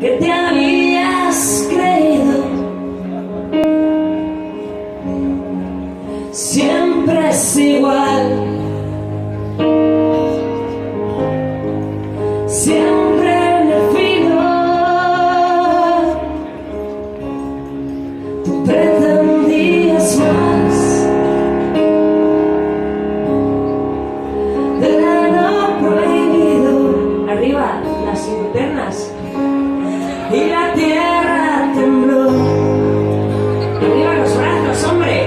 que te habías creído. Siempre es igual, siempre en el final. Tú pretendías más de lo prohibido. Arriba las linternas y la tierra tembló. Arriba los brazos, hombre.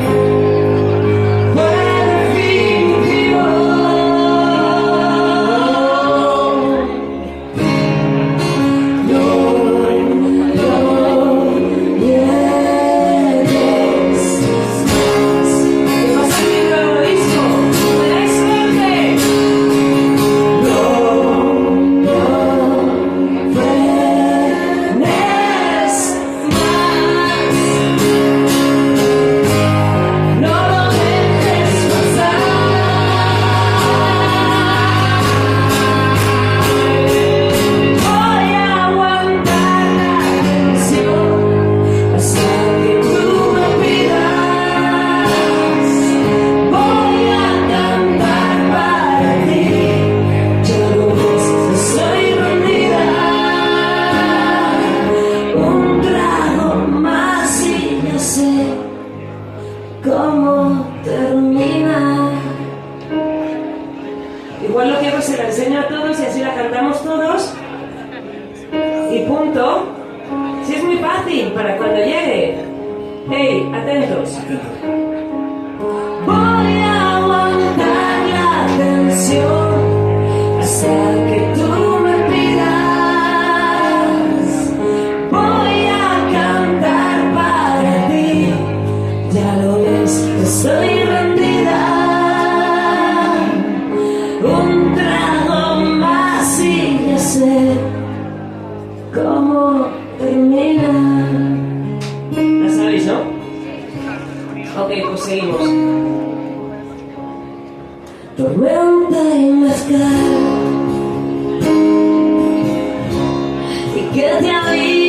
¿Cómo termina? Igual lo que hago se la enseño a todos y así la cantamos todos y punto. Si es muy fácil para cuando llegue. Hey, atentos. Voy a aguantar la tensión hasta que tú me pidas. Voy a cantar para ti. Ya lo ves, estoy rendida. Un trago más y ya sé cómo termina. ¿La sabéis, no? Ok, pues seguimos. Tormenta y mezcal. ¿Y qué te había?